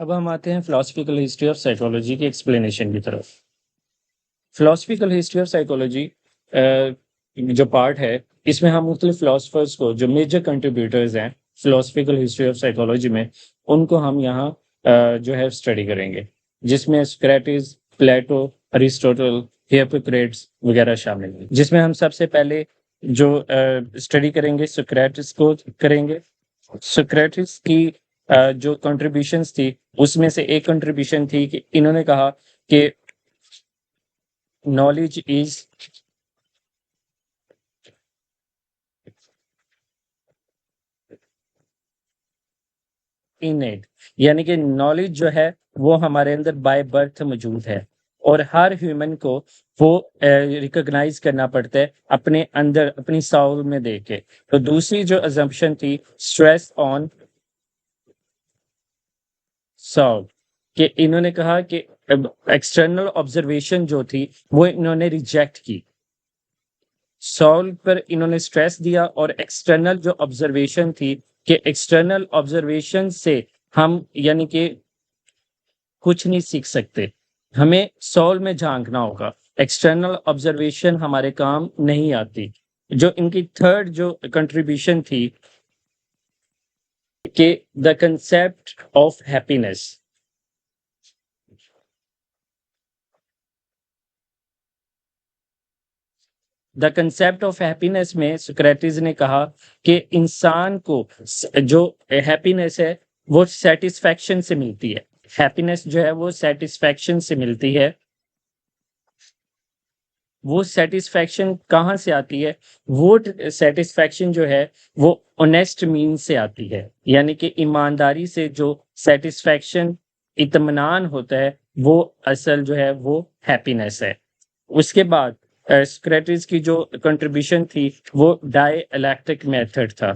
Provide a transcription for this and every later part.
अब हम आते हैं फिलोसफिकल हिस्ट्री ऑफ साइकोलॉजी की एक्सप्लेनेशन की तरफ। फिलोसफिकल हिस्ट्री ऑफ साइकोलॉजी जो पार्ट है, इसमें हम मुख्तलिफ फिलोसफर्स को जो मेजर कंट्रीब्यूटर्स हैं फिलोसफिकल हिस्ट्री ऑफ साइकोलॉजी में, उनको हम यहाँ जो है स्टडी करेंगे, जिसमें सोक्रेटिस, प्लेटो, अरिस्टोटल, हिप्पोक्रेट्स वगैरह शामिल हैं। जिसमें हम सबसे पहले जो स्टडी करेंगे सोक्रेटिस को करेंगे। सोक्रेटिस की जो कंट्रीब्यूशंस थी, उसमें से एक कंट्रीब्यूशन थी कि इन्होंने कहा कि नॉलेज इज इनेट, यानी कि नॉलेज जो है वो हमारे अंदर बाय बर्थ मौजूद है और हर ह्यूमन को वो रिकॉग्नाइज करना पड़ता है अपने अंदर, अपनी साउल में देख के। तो दूसरी जो अजम्पशन थी, स्ट्रेस ऑन साउल, कि इन्होंने कहा कि एक्सटर्नल ऑब्जर्वेशन जो थी वो इन्होंने रिजेक्ट की। सॉल पर इन्होंने स्ट्रेस दिया और एक्सटर्नल जो ऑब्जर्वेशन थी कि एक्सटर्नल ऑब्जर्वेशन से हम यानी कि कुछ नहीं सीख सकते, हमें सॉल में झांकना होगा, एक्सटर्नल ऑब्जर्वेशन हमारे काम नहीं आती। जो इनकी थर्ड जो कंट्रीब्यूशन थी कि the concept of happiness, the concept of happiness में सोक्रेटिस ने कहा कि इंसान को जो हैप्पीनेस है वो सेटिस्फैक्शन से मिलती है। हैप्पीनेस जो है वो सेटिस्फैक्शन से मिलती है। वो सेटिस्फैक्शन कहाँ से आती है? वो सेटिस्फैक्शन जो है वो ऑनेस्ट मीन से आती है, यानी कि ईमानदारी से जो सेटिस्फैक्शन, इत्मीनान होता है, वो असल जो है वो हैप्पीनेस है। उसके बाद सोक्रेटिस की जो कंट्रीब्यूशन थी वो डायलैक्टिक मेथड था।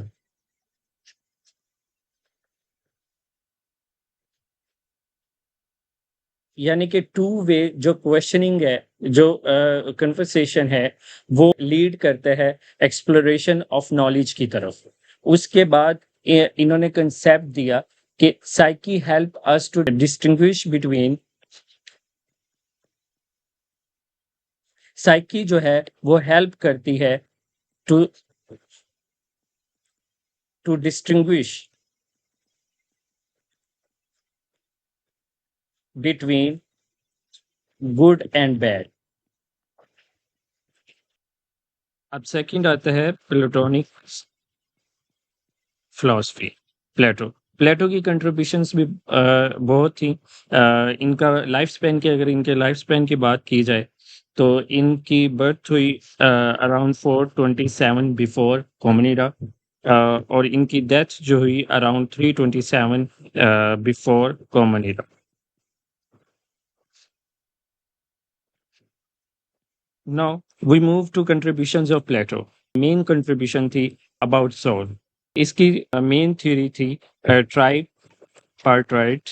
यानी कि टू वे जो क्वेश्चनिंग है, जो कन्वर्सेशन है, वो लीड करता है एक्सप्लोरेशन ऑफ नॉलेज की तरफ। उसके बाद इन्होंने कंसेप्ट दिया कि psyche help us to distinguish between, psyche जो है वो हेल्प करती है to to distinguish between good and bad. अब सेकंड आता है प्लेटोनिक फिलॉसफी, प्लेटो। प्लेटो की कंट्रीब्यूशंस भी बहुत थी। इनका लाइफ स्पैन की, अगर इनके लाइफ स्पैन की बात की जाए तो इनकी बर्थ हुई अराउंड 427 बिफोर कॉमन एरा, और इनकी डेथ जो हुई around 327 before common era. Now we move to contributions of Plato. Main contribution थी अबाउट सोल। इसकी मेन थ्योरी थी ट्राइपार्टाइट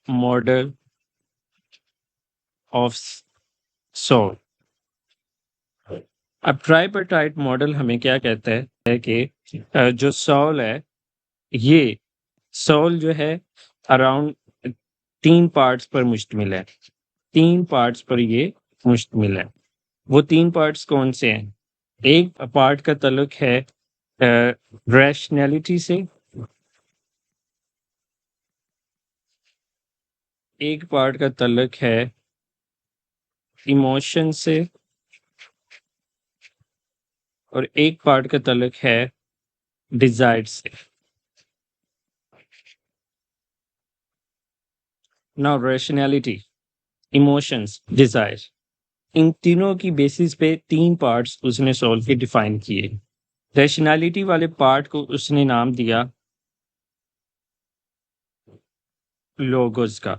मॉडल ऑफ सोल। अब ट्राइपार्टाइट मॉडल हमें क्या कहता है कि जो सोल है, ये सोल जो है अराउंड 3 पार्ट्स पर मुश्तमिल है। 3 पार्ट्स पर ये मुश्तमिल है। वो 3 पार्ट्स कौन से हैं? एक पार्ट का ताल्लुक है रैशनैलिटी से, एक पार्ट का ताल्लुक है इमोशन से, और एक पार्ट का ताल्लुक है डिजायर से। नाउ रैशनैलिटी, इमोशंस, डिजायर, इन तीनों की बेसिस पे 3 पार्ट्स उसने सॉल्व के डिफाइन किए। रैशनैलिटी वाले पार्ट को उसने नाम दिया लोगोस का,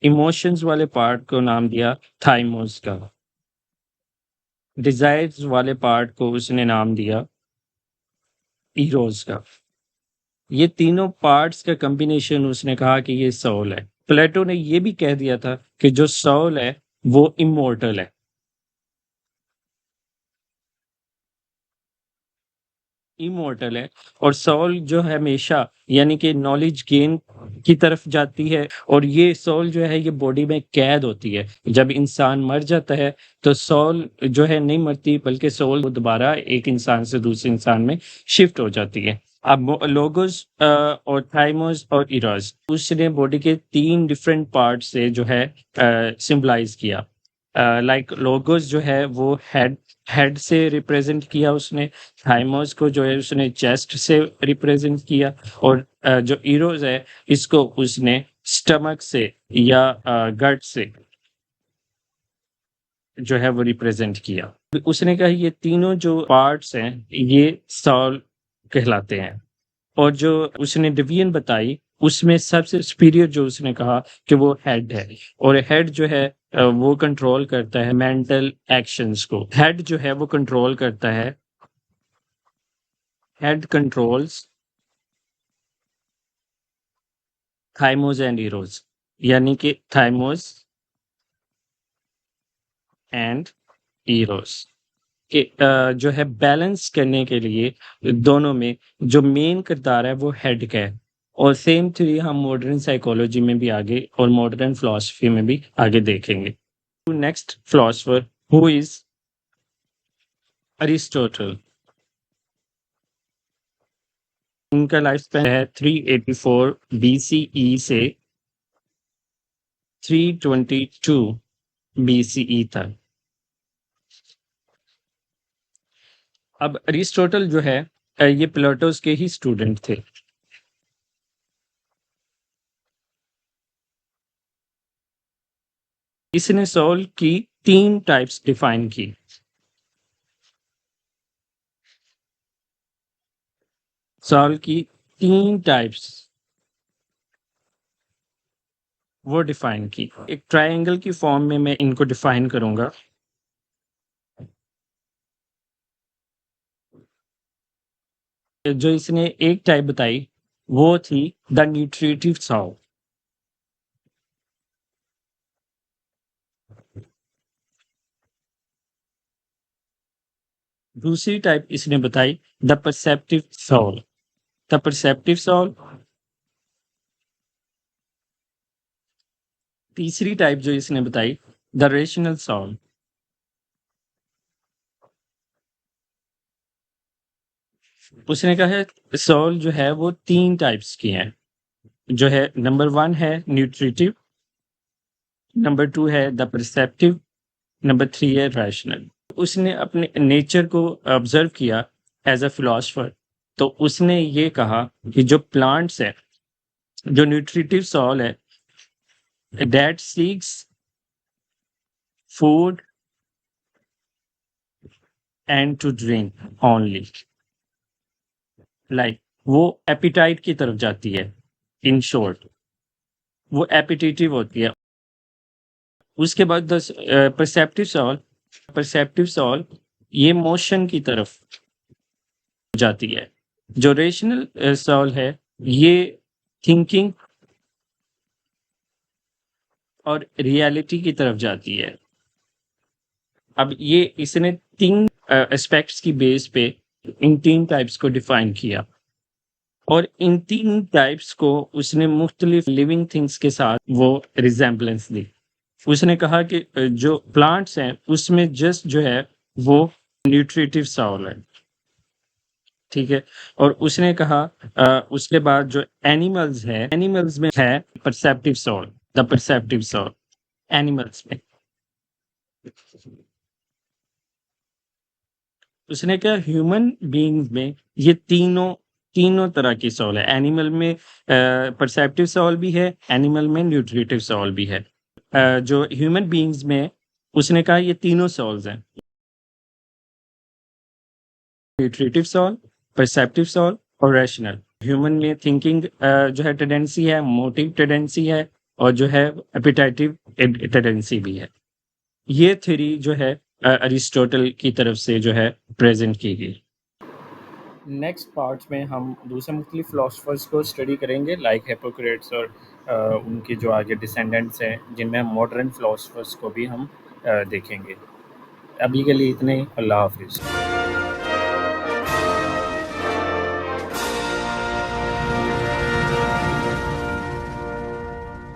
इमोशंस वाले पार्ट को नाम दिया थाइमोस का, डिजायर्स वाले पार्ट को उसने नाम दिया इरोस का। ये तीनों पार्ट्स का कॉम्बिनेशन उसने कहा कि ये सोल है। प्लेटो ने ये भी कह दिया था कि जो सोल है वो इमोर्टल है। इमॉर्टल है और सोल जो है हमेशा यानी कि नॉलेज गेन की तरफ जाती है और ये सोल जो है ये बॉडी में कैद होती है। जब इंसान मर जाता है तो सोल जो है नहीं मरती बल्कि सोल दोबारा एक इंसान से दूसरे इंसान में शिफ्ट हो जाती है। अब लोगोस और थाइमोस और इराज उसने बॉडी के 3 डिफरेंट पार्ट से जो है सिंबलाइज किया। लाइक लोगोस जो है वो हेड से रिप्रेजेंट किया उसने, थाइमस को जो है उसने चेस्ट से रिप्रेजेंट किया और जो इरोज है इसको उसने स्टमक से या गट से जो है वो रिप्रेजेंट किया। उसने कहा ये तीनों जो पार्ट्स हैं ये सॉल कहलाते हैं और जो उसने डिवीजन बताई उसमें सबसे सुपीरियर जो उसने कहा कि वो हेड है और हेड जो है वो कंट्रोल करता है मेंटल एक्शंस को। हेड जो है वो कंट्रोल करता है, हेड कंट्रोल्स थाइमोस एंड इरोज, यानी कि थाइमोस एंड इरोज के जो है बैलेंस करने के लिए दोनों में जो मेन किरदार है वो हेड का है। और सेम थ्योरी हम मॉडर्न साइकोलॉजी में भी आगे और मॉडर्न फिलॉसफी में भी आगे देखेंगे। Next philosopher who is Aristotle. इनका लाइफ स्पैन है 384 बीसीई से 322 बीसीई तक। अब अरिस्टोटल जो है ये प्लेटोस के ही स्टूडेंट थे। इसने सोल की 3 टाइप्स डिफाइन की। सोल की 3 टाइप्स वो डिफाइन की। एक ट्रायंगल की फॉर्म में मैं इनको डिफाइन करूंगा। जो इसने एक टाइप बताई वो थी द न्यूट्रिटिव सोल। दूसरी टाइप इसने बताई the perceptive soul. The perceptive soul. तीसरी टाइप जो इसने बताई द रेशनल सोल। उसने कहा है सोल जो है वो 3 टाइप्स की हैं। जो है नंबर 1 है न्यूट्रिटिव, नंबर 2 है द परसेप्टिव, नंबर 3 है रैशनल। उसने अपने नेचर को ऑब्जर्व किया एज अ फिलोसफर, तो उसने ये कहा कि जो प्लांट्स है, जो न्यूट्रिटिव सॉल है, that seeks food and to drink only. Like वो एपिटाइट की तरफ जाती है। इन शॉर्ट वो एपिटेटिव होती है। उसके बाद परसेप्टिव सॉल, परसेप्टिव सॉल ये मोशन की तरफ जाती है। जो रेशनल सॉल है ये थिंकिंग और रियलिटी की तरफ जाती है। अब ये इसने 3 एस्पेक्ट्स की बेस पे इन 3 टाइप्स को डिफाइन किया और इन 3 टाइप्स को उसने मुख्तलिफ लिविंग थिंग्स के साथ वो रिजेम्बलेंस दी। उसने कहा कि जो प्लांट्स हैं उसमें जस्ट जो है वो न्यूट्रिटिव सॉल है, ठीक है। और उसने कहा उसके बाद जो एनिमल्स है, एनिमल्स में है perceptive soul, the perceptive soul animals में। उसने कहा ह्यूमन बीइंग्स में ये तीनों तीनों तरह की सॉल है। एनिमल में परसेप्टिव सॉल भी है, एनिमल में न्यूट्रिटिव सॉल भी है। जो ह्यूमन बीइंग्स में उसने कहा ये तीनों सॉल्स हैं, न्यूट्रिटिव सॉल, परसेप्टिव सॉल और रैशनल। ह्यूमन में थिंकिंग जो है टेंडेंसी है, मोटिव टेंडेंसी है और जो है एपिटाइटिव टेंडेंसी भी है। ये थ्योरी जो है अरिस्टोटल की तरफ से जो है प्रेजेंट की गई। नेक्स्ट पार्ट्स में हम दूसरे मुख्तलिफ फिलोसफर्स को स्टडी करेंगे लाइक हिपोक्रेट्स और उनके जो आगे डिसेंडेंट्स हैं, जिनमें हम मॉडर्न फिलोसफर्स को भी हम देखेंगे। अभी के लिए इतने ही। अल्लाह हाफिज़।